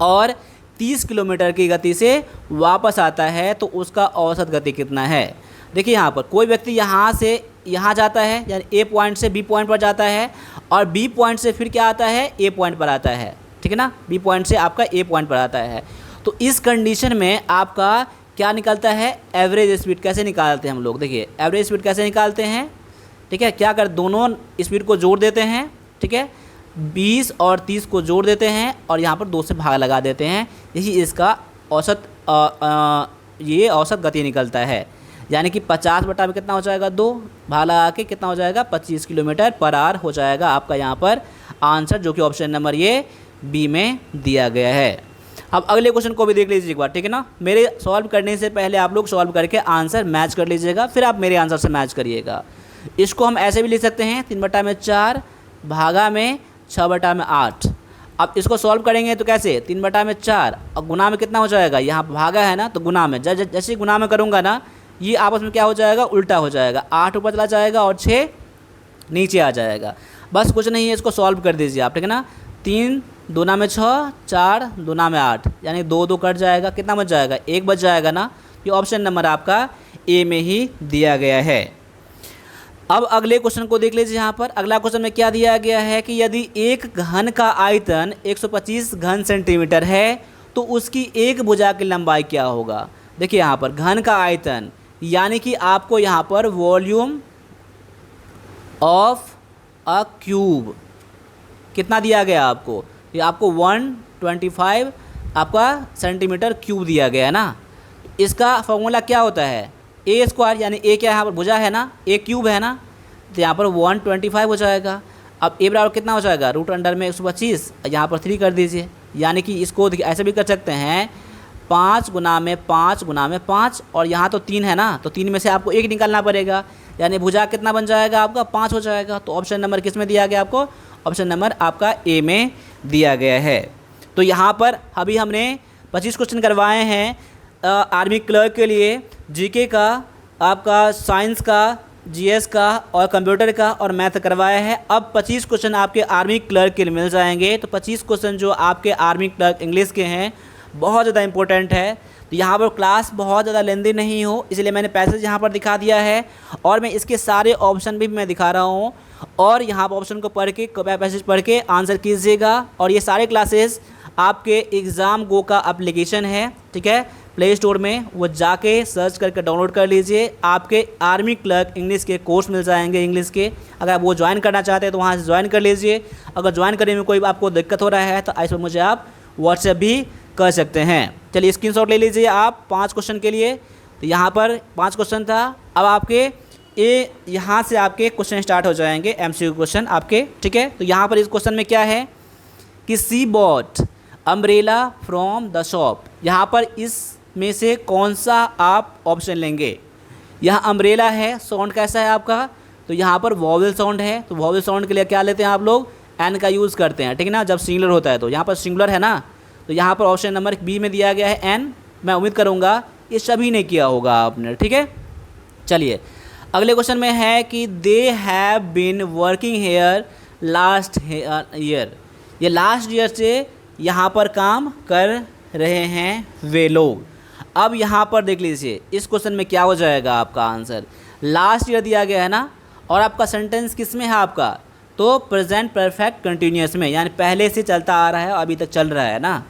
और 30 किलोमीटर की गति से वापस आता है, तो उसका औसत गति कितना है। देखिए यहाँ पर कोई व्यक्ति यहाँ से यहाँ जाता है, यानी ए पॉइंट से बी पॉइंट पर जाता है, और बी पॉइंट से फिर क्या आता है, ए पॉइंट पर आता है, ठीक है ना, बी पॉइंट से आपका ए पॉइंट पर आता है। तो इस कंडीशन में आपका क्या निकलता है, एवरेज स्पीड कैसे निकालते हैं हम लोग, देखिए एवरेज स्पीड कैसे निकालते हैं, ठीक है, क्या कर दोनों स्पीड को जोड़ देते हैं, ठीक है, 20 और 30 को जोड़ देते हैं और यहाँ पर 2 से भाग लगा देते हैं, यही इसका औसत ये औसत गति निकलता है। यानी कि 50 बटा में कितना हो जाएगा 2, भाग लगा के कितना हो जाएगा 25 किलोमीटर पर आवर हो जाएगा आपका यहाँ पर आंसर, जो कि ऑप्शन नंबर ये बी में दिया गया है। अब अगले क्वेश्चन को भी देख लीजिए एक बार, ठीक है ना, मेरे सॉल्व करने से पहले आप लोग सॉल्व करके आंसर मैच कर लीजिएगा, फिर आप मेरे आंसर से मैच करिएगा। इसको हम ऐसे भी लिख सकते हैं 3/4 भागा में 6/8। अब इसको सॉल्व करेंगे तो कैसे, 3/4 और गुना में कितना हो जाएगा, यहाँ भागा है ना तो गुना में, जैसे गुना में करूँगा ना ये आपस में क्या हो जाएगा, उल्टा हो जाएगा, 8 ऊपर चला जाएगा और 6 नीचे आ जाएगा। बस कुछ नहीं है, इसको सॉल्व कर दीजिए आप, ठीक है ना, 3 दूना में 6, 4 दूना में 8, यानी 2 कट जाएगा, कितना बच जाएगा 1 बच जाएगा ना। ये ऑप्शन नंबर आपका ए में ही दिया गया है। अब अगले क्वेश्चन को देख लीजिए। यहाँ पर अगला क्वेश्चन में क्या दिया गया है कि यदि एक घन का आयतन 125 घन सेंटीमीटर है तो उसकी एक भुजा की लंबाई क्या होगा। देखिए यहाँ पर घन का आयतन यानी कि आपको यहाँ पर वॉल्यूम ऑफ अ क्यूब कितना दिया गया आपको, ये आपको 125 आपका सेंटीमीटर क्यूब दिया गया है ना। इसका फॉर्मूला क्या होता है, a² यानी a क्या है यहाँ पर भुजा है ना, a क्यूब है ना, तो यहाँ पर 125 हो जाएगा। अब a बराबर कितना हो जाएगा, रूट अंडर में 125, यहाँ पर 3 कर दीजिए, यानी कि इसको ऐसे भी कर सकते हैं 5 गुना में 5 गुना में 5, और यहाँ तो 3 है ना, तो 3 में से आपको 1 निकालना पड़ेगा, यानी भुजा कितना बन जाएगा आपका 5 हो जाएगा। तो ऑप्शन नंबर किस में दिया गया आपको, ऑप्शन नंबर आपका ए में दिया गया है। तो यहाँ पर अभी हमने 25 क्वेश्चन करवाए हैं आर्मी क्लर्क के लिए, जीके का, आपका साइंस का, जीएस का और कंप्यूटर का और मैथ करवाया है। अब 25 क्वेश्चन आपके आर्मी क्लर्क के लिए मिल जाएंगे। तो 25 क्वेश्चन जो आपके आर्मी क्लर्क इंग्लिश के हैं बहुत ज़्यादा इंपॉर्टेंट है। तो यहाँ पर क्लास बहुत ज़्यादा लेंदी नहीं हो, इसलिए मैंने पैसेज यहाँ पर दिखा दिया है, और मैं इसके सारे ऑप्शन भी मैं दिखा रहा हूँ, और यहाँ पर ऑप्शन को पढ़ के पैसेज पढ़ के आंसर कीजिएगा। और ये सारे क्लासेस आपके एग्ज़ाम गो का एप्लीकेशन है, ठीक है, प्ले स्टोर में, वो जाके सर्च करके डाउनलोड कर लीजिए। आपके आर्मी क्लर्क इंग्लिश के कोर्स मिल जाएंगे इंग्लिश के, अगर आप वो ज्वाइन करना चाहते हैं तो वहाँ से ज्वाइन कर लीजिए। अगर ज्वाइन करने में कोई आपको दिक्कत हो रहा है तो इस पर मुझे आप व्हाट्सएप भी कर सकते हैं। चलिए स्क्रीनशॉट ले लीजिए आप 5 क्वेश्चन के लिए। तो यहाँ पर 5 क्वेश्चन था। अब आपके यहाँ से आपके क्वेश्चन स्टार्ट हो जाएंगे, एमसीक्यू क्वेश्चन आपके, ठीक है। तो यहाँ पर इस क्वेश्चन में क्या है कि she bought umbrella from the shop. यहाँ पर इस में से कौन सा आप ऑप्शन लेंगे। यहाँ अम्ब्रेला है, साउंड कैसा है आपका, तो यहाँ पर वॉवेल साउंड है, तो वॉवेल साउंड के लिए क्या लेते हैं आप लोग, एन का यूज़ करते हैं, ठीक है ना, जब सिंगुलर होता है। तो यहाँ पर सिंगुलर है ना, तो यहाँ पर ऑप्शन नंबर बी में दिया गया है एन। मैं उम्मीद करूँगा ये सभी ने किया होगा आपने, ठीक है। चलिए अगले क्वेश्चन में है कि they have been working here last year. ये लास्ट ईयर से यहाँ पर काम कर रहे हैं वे लोग। अब यहाँ पर देख लीजिए इस क्वेश्चन में क्या हो जाएगा आपका आंसर, लास्ट ईयर दिया गया है ना, और आपका सेंटेंस किस में है आपका, तो प्रेजेंट परफेक्ट कंटिन्यूअस में, यानी पहले से चलता आ रहा है और अभी तक चल रहा है ना।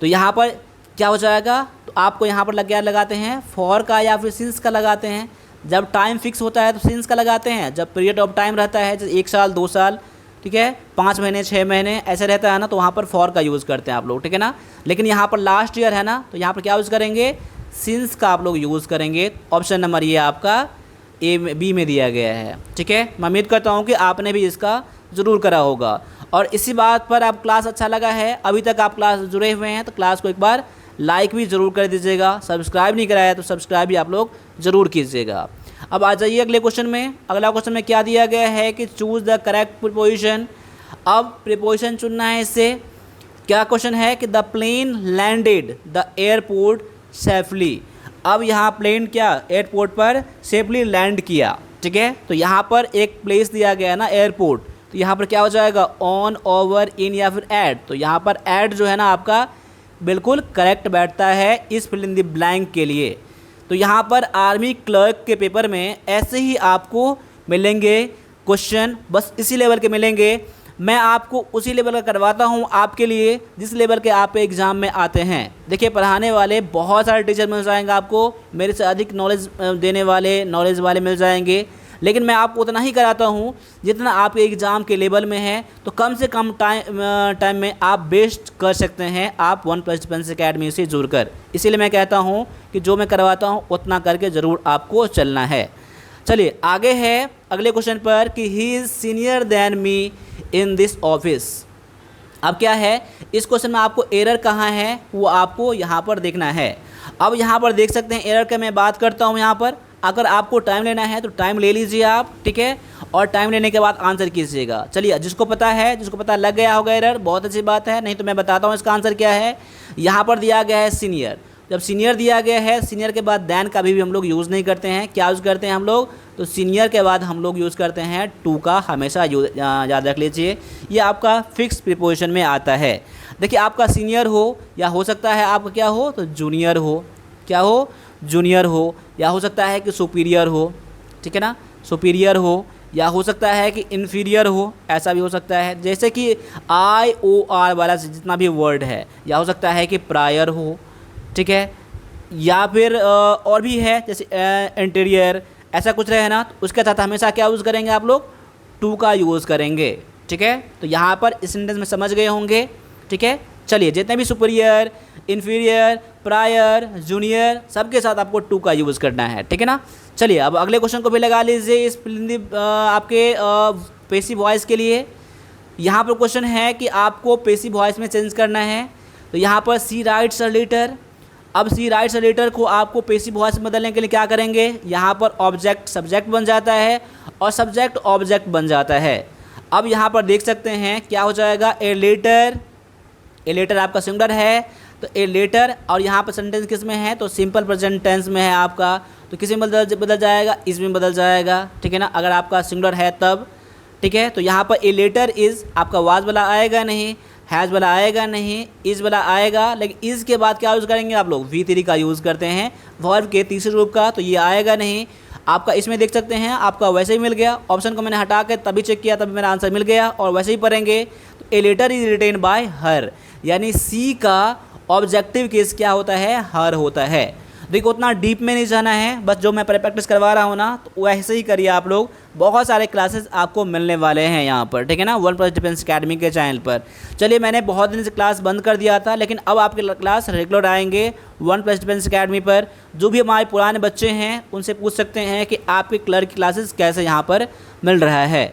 तो यहाँ पर क्या हो जाएगा, तो आपको यहाँ पर क्या लगाते हैं, फॉर का या फिर सिंस का लगाते हैं। जब टाइम फिक्स होता है तो सिंस का लगाते हैं, जब पीरियड ऑफ टाइम रहता है जैसे 1 साल 2 साल, ठीक है, 5 महीने 6 महीने ऐसे रहता है ना, तो वहाँ पर फॉर का यूज़ करते हैं आप लोग, ठीक है ना। लेकिन यहाँ पर लास्ट ईयर है ना, तो यहाँ पर क्या यूज़ करेंगे, सिंस का आप लोग यूज़ करेंगे। ऑप्शन नंबर ये आपका बी में दिया गया है, ठीक है। मैं उम्मीद करता हूँ कि आपने भी इसका ज़रूर करा होगा। और इसी बात पर आप क्लास अच्छा लगा है, अभी तक आप क्लास जुड़े हुए हैं तो क्लास को एक बार लाइक भी ज़रूर कर दीजिएगा, सब्सक्राइब नहीं कराया तो सब्सक्राइब भी आप लोग ज़रूर कीजिएगा। अब आ जाइए अगले क्वेश्चन में। अगला क्वेश्चन में क्या दिया गया है कि चूज़ द करेक्ट प्रीपोजिशन। अब प्रीपोजिशन चुनना है इससे। क्या क्वेश्चन है कि the plane landed the airport safely. अब यहाँ प्लेन क्या एयरपोर्ट पर सेफली लैंड किया, ठीक है। तो यहाँ पर एक प्लेस दिया गया है ना एयरपोर्ट, तो यहाँ पर क्या हो जाएगा, ऑन, ओवर, इन या फिर एट। तो यहाँ पर एट जो है ना आपका बिल्कुल करेक्ट बैठता है इस फिल इन द ब्लैंक के लिए। तो यहाँ पर आर्मी क्लर्क के पेपर में ऐसे ही आपको मिलेंगे क्वेश्चन, बस इसी लेवल के मिलेंगे। मैं आपको उसी लेवल का करवाता हूँ आपके लिए जिस लेवल के आप एग्ज़ाम में आते हैं। देखिए पढ़ाने वाले बहुत सारे टीचर मिल जाएंगे आपको, मेरे से अधिक नॉलेज देने वाले, नॉलेज वाले मिल जाएंगे, लेकिन मैं आपको उतना ही कराता हूँ जितना आपके एग्ज़ाम के लेवल में है। तो कम से कम टाइम में आप बेस्ट कर सकते हैं आप वन प्लस डिफेंस अकेडमी से जुड़कर। इसीलिए मैं कहता हूँ कि जो मैं करवाता हूँ उतना करके ज़रूर आपको चलना है। चलिए आगे है अगले क्वेश्चन पर कि he is senior than me in this office. अब क्या है इस क्वेश्चन में आपको एरर कहाँ है वो आपको यहाँ पर देखना है। अब यहाँ पर देख सकते हैं एरर का मैं बात करता हूँ। यहाँ पर अगर आपको टाइम लेना है तो टाइम ले लीजिए आप, ठीक है, और टाइम लेने के बाद आंसर कीजिएगा। चलिए जिसको पता है, जिसको पता लग गया होगा एरर, बहुत अच्छी बात है, नहीं तो मैं बताता हूँ इसका आंसर क्या है। यहाँ पर दिया गया है सीनियर। जब सीनियर दिया गया है, सीनियर के बाद दैन का भी हम लोग यूज़ नहीं करते हैं। क्या यूज़ करते हैं हम लोग, तो सीनियर के बाद हम लोग यूज़ करते हैं टू का, हमेशा याद रख लीजिए। ये आपका फिक्स प्रीपोजिशन में आता है। देखिए आपका सीनियर हो या हो सकता है आपका क्या हो, तो जूनियर हो, क्या हो, जूनियर हो, या हो सकता है कि सुपीरियर हो, ठीक है ना, सुपीरियर हो, या हो सकता है कि इन्फीरियर हो, ऐसा भी हो सकता है। जैसे कि IOR वाला जितना भी वर्ड है, या हो सकता है कि प्रायर हो, ठीक है, या फिर और भी है जैसे इंटीरियर, ऐसा कुछ रहे ना, तो उसके साथ हमेशा क्या यूज़ करेंगे आप लोग, टू का यूज़ करेंगे, ठीक है। तो यहाँ पर इस सेंटेंस में समझ गए होंगे, ठीक है। चलिए जितने भी सुपीरियर, इन्फीरियर, प्रायर, जूनियर, सबके साथ आपको टू का यूज़ करना है, ठीक है ना। चलिए अब अगले क्वेश्चन को भी लगा लीजिए इस आपके पैसिव वॉइस के लिए। यहाँ पर क्वेश्चन है कि आपको पैसिव वॉइस में चेंज करना है। तो यहाँ पर सी राइट्स अ लेटर। अब सी राइट्स अ लेटर को आपको पैसिव वॉइस में बदलने के लिए क्या करेंगे, यहाँ पर ऑब्जेक्ट सब्जेक्ट बन जाता है और सब्जेक्ट ऑब्जेक्ट बन जाता है। अब यहाँ पर देख सकते हैं क्या हो जाएगा, ए लेटर, ए लेटर आपका सिंगुलर है, तो ए लेटर, और यहाँ पर सेंटेंस किस में है, तो सिंपल प्रेजेंट टेंस में है आपका, तो किस में बदल जाएगा, इसमें बदल जाएगा, ठीक है ना, अगर आपका सिंगुलर है तब, ठीक है। तो यहाँ पर ए लेटर इज़ आपका वाज वाला आएगा नहीं, हैज़ वाला आएगा नहीं, इज़ वाला आएगा, लेकिन इज़ के बाद क्या यूज़ करेंगे आप लोग, V3 का यूज़ करते हैं वर्ब के तीसरे रूप का, तो ये आएगा नहीं आपका। इसमें देख सकते हैं आपका वैसे ही मिल गया, ऑप्शन को मैंने हटा के तभी चेक किया तभी मेरा आंसर मिल गया, और वैसे ही पढ़ेंगे तो a letter is written by her, यानी सी का ऑब्जेक्टिव केस क्या होता है, हर होता है। देखो उतना डीप में नहीं जाना है, बस जो मैं प्रैक्टिस करवा रहा हूँ ना तो वैसे ही करिए आप लोग। बहुत सारे क्लासेस आपको मिलने वाले हैं यहाँ पर, ठीक है ना, वन प्लस डिफेंस अकेडमी के चैनल पर। चलिए मैंने बहुत दिन से क्लास बंद कर दिया था, लेकिन अब आपके क्लास रेगुलर आएंगे वन प्लस डिफेंस अकेडमी पर। जो भी हमारे पुराने बच्चे हैं उनसे पूछ सकते हैं कि आपके क्लर्क की क्लासेस कैसे यहाँ पर मिल रहा है।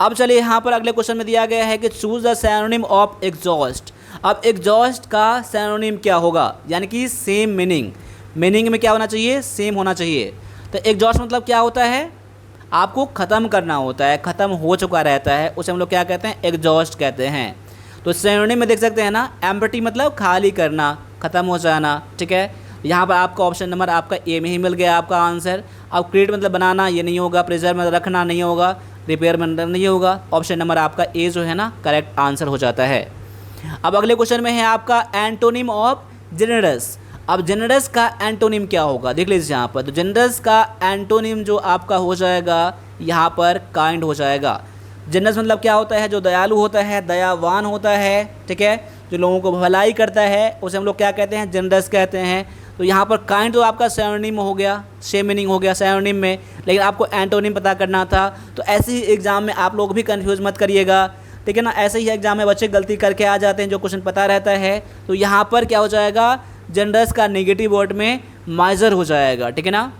अब चलिए यहाँ पर अगले क्वेश्चन में दिया गया है कि choose the synonym of exhaust. अब एग्जॉस्ट का सिनोनिम क्या होगा, यानी कि सेम मीनिंग, मीनिंग में क्या होना चाहिए, सेम होना चाहिए। तो एग्जॉस्ट मतलब क्या होता है, आपको ख़त्म करना होता है, ख़त्म हो चुका रहता है, उसे हम लोग क्या कहते हैं, एग्जॉस्ट कहते हैं। तो सिनोनिम में देख सकते हैं ना, एम्प्टी मतलब खाली करना, ख़त्म हो जाना, ठीक है। यहाँ पर आपका ऑप्शन नंबर आपका ए में ही मिल गया आपका आंसर। अब क्रिएट मतलब बनाना, ये नहीं होगा, प्रिजर्व मतलब रखना नहीं होगा, रिपेयर मतलब नहीं होगा, ऑप्शन नंबर आपका ए जो है ना करेक्ट आंसर हो जाता है। अब अगले क्वेश्चन में है आपका एंटोनिम ऑफ जेनरस। अब जेनरस का एंटोनिम क्या होगा, देख लीजिए यहाँ पर। तो जेनरस का एंटोनिम जो आपका हो जाएगा यहाँ पर काइंड हो जाएगा। जेनरस मतलब क्या होता है, जो दयालु होता है, दयावान होता है, ठीक है, जो लोगों को भलाई करता है, उसे हम लोग क्या कहते हैं, जेनरस कहते हैं। तो यहाँ पर काइंड तो आपका सिनोनिम हो गया, सेम मीनिंग हो गया सिनोनिम में, लेकिन आपको एंटोनिम पता करना था। तो ऐसे ही एग्जाम में आप लोग भी कंफ्यूज मत करिएगा, ठीक है ना। ऐसे ही एग्जाम में बच्चे गलती करके आ जाते हैं, जो क्वेश्चन पता रहता है। तो यहाँ पर क्या हो जाएगा, जेनरस का नेगेटिव वर्ड में माइजर हो जाएगा, ठीक है ना।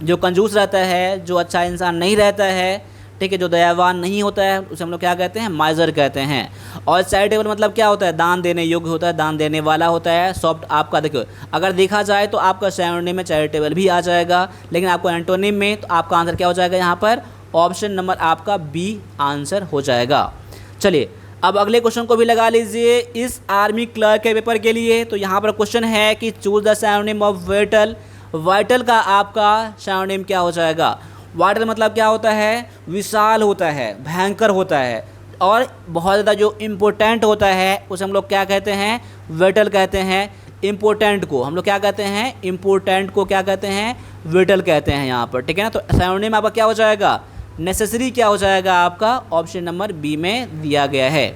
जो कंजूस रहता है, जो अच्छा इंसान नहीं रहता है, ठीक है, जो दयावान नहीं होता है, उसे हम लोग क्या कहते हैं, माइजर कहते हैं। और चैरिटेबल मतलब क्या होता है, दान देने योग्य होता है, दान देने वाला होता है। सॉफ्ट आपका देखो, अगर देखा जाए तो आपका सिनोनिम में चैरिटेबल भी आ जाएगा, लेकिन आपको एंटोनिम में, तो आपका आंसर क्या हो जाएगा यहाँ पर, ऑप्शन नंबर आपका बी आंसर हो जाएगा। चलिए अब अगले क्वेश्चन को भी लगा लीजिए इस आर्मी क्लर्क के पेपर के लिए। तो यहाँ पर क्वेश्चन है कि choose the synonym of vital. Vital का आपका सिनोनिम क्या हो जाएगा। वाइटल मतलब क्या होता है, विशाल होता है, भयंकर होता है, और बहुत ज़्यादा जो इम्पोर्टेंट होता है उसे हम लोग क्या कहते हैं, वाइटल कहते हैं। इम्पोर्टेंट को हम लोग क्या कहते हैं, इम्पोर्टेंट को क्या कहते हैं, वाइटल कहते हैं यहाँ पर, ठीक है ना। तो सिनोनिम आपका क्या हो जाएगा, नेसेसरी क्या हो जाएगा आपका, ऑप्शन नंबर बी में दिया गया है।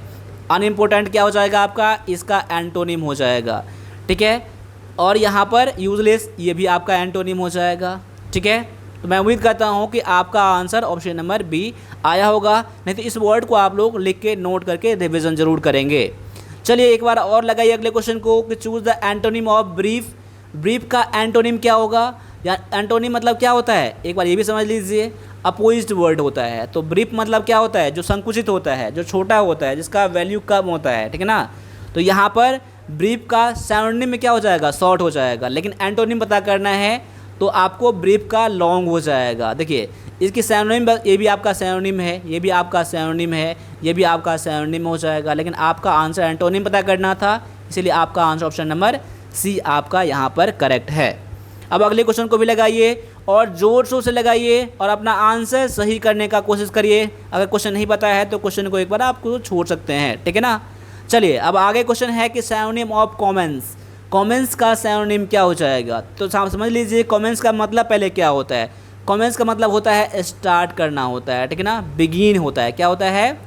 अनइम्पोर्टेंट क्या हो जाएगा आपका, इसका एंटोनिम हो जाएगा, ठीक है। और यहाँ पर यूजलेस, ये भी आपका एंटोनिम हो जाएगा, ठीक है। तो मैं उम्मीद करता हूँ कि आपका आंसर ऑप्शन नंबर बी आया होगा, नहीं तो इस वर्ड को आप लोग लिख के नोट करके रिविज़न ज़रूर करेंगे। चलिए एक बार और लगाइए अगले क्वेश्चन को कि choose the antonym of brief. Brief का एंटोनिम क्या होगा, या एंटोनिम मतलब क्या होता है, एक बार ये भी समझ लीजिए। अपोजिट वर्ड होता है। तो ब्रीफ मतलब क्या होता है, जो संकुचित होता है, जो छोटा होता है, जिसका वैल्यू कम होता है, ठीक है ना। तो यहाँ पर ब्रीफ का सिनोनिम में क्या हो जाएगा, शॉर्ट हो जाएगा, लेकिन एंटोनिम पता करना है तो आपको ब्रीफ का लॉन्ग हो जाएगा। देखिए इसकी सिनोनिम, ये भी आपका सिनोनिम है, ये भी आपका सिनोनिम है, ये भी आपका सिनोनिम हो जाएगा, लेकिन आपका आंसर एंटोनिम पता करना था, इसलिए आपका आंसर ऑप्शन नंबर सी आपका यहाँ पर करेक्ट है। अब अगले क्वेश्चन को भी लगाइए और जोर शोर से लगाइए और अपना आंसर सही करने का कोशिश करिए। अगर क्वेश्चन नहीं पता है तो क्वेश्चन को एक बार आपको छोड़ सकते हैं, ठीक है ना। चलिए अब आगे क्वेश्चन है कि सिनोनिम ऑफ कॉमेंस। कॉमेंस का सिनोनिम क्या हो जाएगा। तो समझ लीजिए कॉमेंस का मतलब पहले क्या होता है। कॉमेंस का मतलब होता है स्टार्ट करना होता है, ठीक है ना। बिगिन होता है, क्या होता है,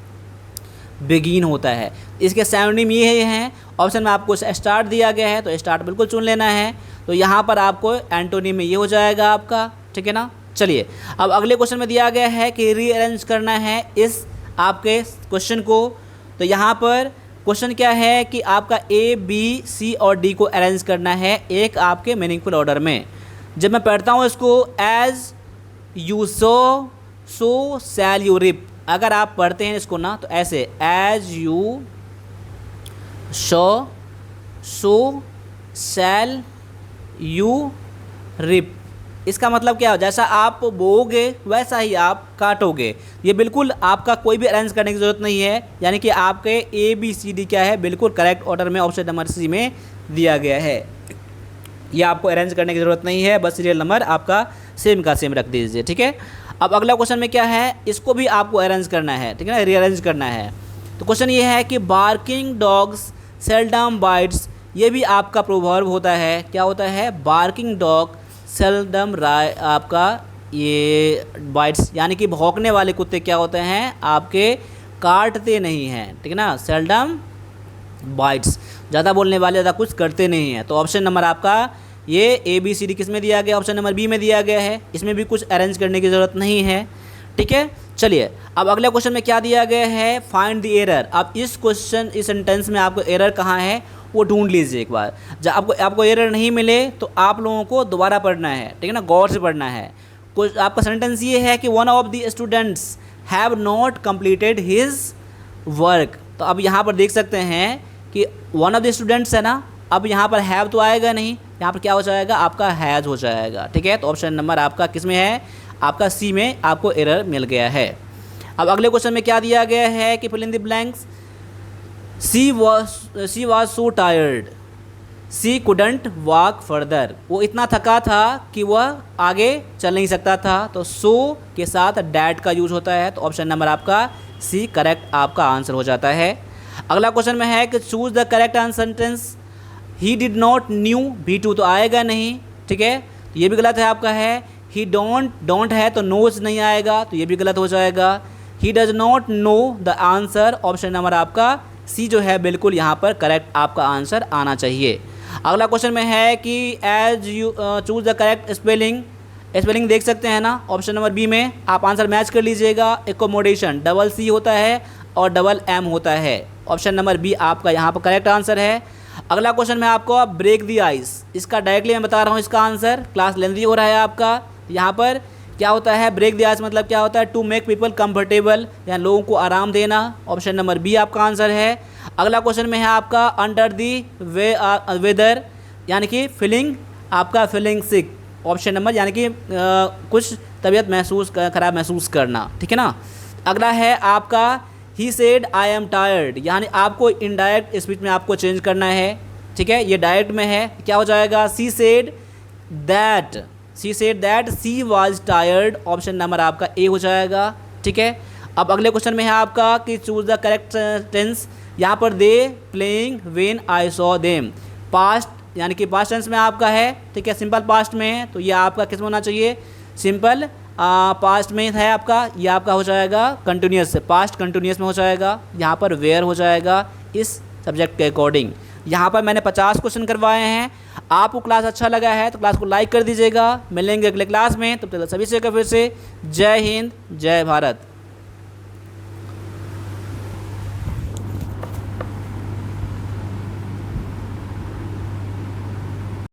बिगिन होता है। इसके सिनोनिम ये हैं, ऑप्शन में आपको स्टार्ट दिया गया है तो स्टार्ट बिल्कुल चुन लेना है। तो यहाँ पर आपको एंटोनिम में ये हो जाएगा आपका, ठीक है ना। चलिए अब अगले क्वेश्चन में दिया गया है कि रीअरेंज करना है इस आपके क्वेश्चन को। तो यहाँ पर क्वेश्चन क्या है कि आपका ए बी सी और डी को अरेंज करना है एक आपके मीनिंगफुल ऑर्डर में। जब मैं पढ़ता हूँ इसको, as you sow so shall you reap. अगर आप पढ़ते हैं इसको ना तो ऐसे, as you show so shall you reap. इसका मतलब क्या हो, जैसा आप बोओगे वैसा ही आप काटोगे। ये बिल्कुल आपका कोई भी अरेंज करने की ज़रूरत नहीं है, यानी कि आपके ए बी सी डी क्या है, बिल्कुल करेक्ट ऑर्डर में ऑप्शन नंबर सी में दिया गया है। ये आपको अरेंज करने की ज़रूरत नहीं है, बस सीरियल नंबर आपका सेम का सेम रख दीजिए, ठीक है। अब अगला क्वेश्चन में क्या है, इसको भी आपको अरेंज करना है, ठीक है ना, रीअरेंज करना है। तो क्वेश्चन ये है कि बार्किंग डॉग्स सेल्डम बाइट्स। ये भी आपका प्रोवर्ब होता है, क्या होता है, बार्किंग डॉग सेल्डम आपका ये बाइट्स, यानी कि भौंकने वाले कुत्ते क्या होते हैं, आपके काटते नहीं हैं, ठीक है ना। सेल्डम बाइट्स, ज़्यादा बोलने वाले ज़्यादा कुछ करते नहीं हैं। तो ऑप्शन नंबर आपका ये ए बी सी डी किस में दिया गया, ऑप्शन नंबर बी में दिया गया है। इसमें भी कुछ अरेंज करने की ज़रूरत नहीं है, ठीक है। चलिए अब अगले क्वेश्चन में क्या दिया गया है, फाइंड द एरर। अब इस क्वेश्चन, इस सेंटेंस में आपको एरर कहाँ है वो ढूंढ लीजिए एक बार। जब आपको एरर नहीं मिले तो आप लोगों को दोबारा पढ़ना है, ठीक है ना, गौर से पढ़ना है। कुछ आपका सेंटेंस ये है कि one of the students have not completed his work. तो अब यहाँ पर देख सकते हैं कि वन ऑफ द स्टूडेंट्स है ना, अब यहाँ पर हैव तो आएगा नहीं, यहाँ पर क्या हो जाएगा, आपका हैज़ हो जाएगा, ठीक है। तो ऑप्शन नंबर आपका किस में है, आपका सी में आपको एरर मिल गया है। अब अगले क्वेश्चन में क्या दिया गया है कि fill in the blanks. She was so tired she couldn't walk further. वो इतना थका था कि वह आगे चल नहीं सकता था। तो सो के साथ डैट का यूज होता है, तो ऑप्शन नंबर आपका सी करेक्ट आपका आंसर हो जाता है। अगला क्वेश्चन में है कि choose the correct answer sentence. He did not new, V2 तो आएगा नहीं, ठीक है, तो ये भी गलत है आपका है। ही डोंट है तो नोज नहीं आएगा, तो ये भी गलत हो जाएगा। He does not know the answer, option number आपका सी जो है बिल्कुल यहाँ पर करेक्ट आपका आंसर आना चाहिए। अगला क्वेश्चन में है कि as you choose the correct spelling, spelling देख सकते हैं ना, ऑप्शन नंबर बी में आप आंसर मैच कर लीजिएगा। एकोमोडेशन डबल सी होता है और डबल एम होता है, ऑप्शन नंबर बी आपका यहाँ पर करेक्ट आंसर है। अगला क्वेश्चन में आपको ब्रेक दी आइस, इसका डायरेक्टली मैं बता रहा हूँ इसका आंसर, क्लास लेंथी हो रहा है आपका। यहाँ पर क्या होता है ब्रेक दी आइस मतलब क्या होता है, टू मेक पीपल कंफर्टेबल, या लोगों को आराम देना, ऑप्शन नंबर बी आपका आंसर है। अगला क्वेश्चन में है आपका अंडर दी वेदर, यानी कि फीलिंग आपका फीलिंग सिक, ऑप्शन नंबर यानी कि कुछ तबीयत खराब महसूस करना, ठीक है ना। अगला है आपका he said I am tired, यानी आपको इनडायरेक्ट स्पीच में आपको चेंज करना है, ठीक है, ये डायरेक्ट में है, क्या हो जाएगा, she said that she was tired, option number आपका ए हो जाएगा, ठीक है। अब अगले क्वेश्चन में है आपका कि चूज द करेक्ट टेंस, यहाँ पर they playing when I saw them, past यानी कि पास्ट टेंस में आपका है, ठीक है, सिंपल पास्ट में है, तो ये आपका किस में होना चाहिए, सिंपल पास्ट में है आपका, ये आपका हो जाएगा कंटिन्यूस से, पास्ट कंटिन्यूस में हो जाएगा, यहाँ पर वेयर हो जाएगा इस सब्जेक्ट के अकॉर्डिंग। यहाँ पर मैंने 50 क्वेश्चन करवाए हैं। आपको क्लास अच्छा लगा है तो क्लास को लाइक कर दीजिएगा। मिलेंगे अगले क्लास में, तब तक सभी से फिर से जय हिंद जय भारत।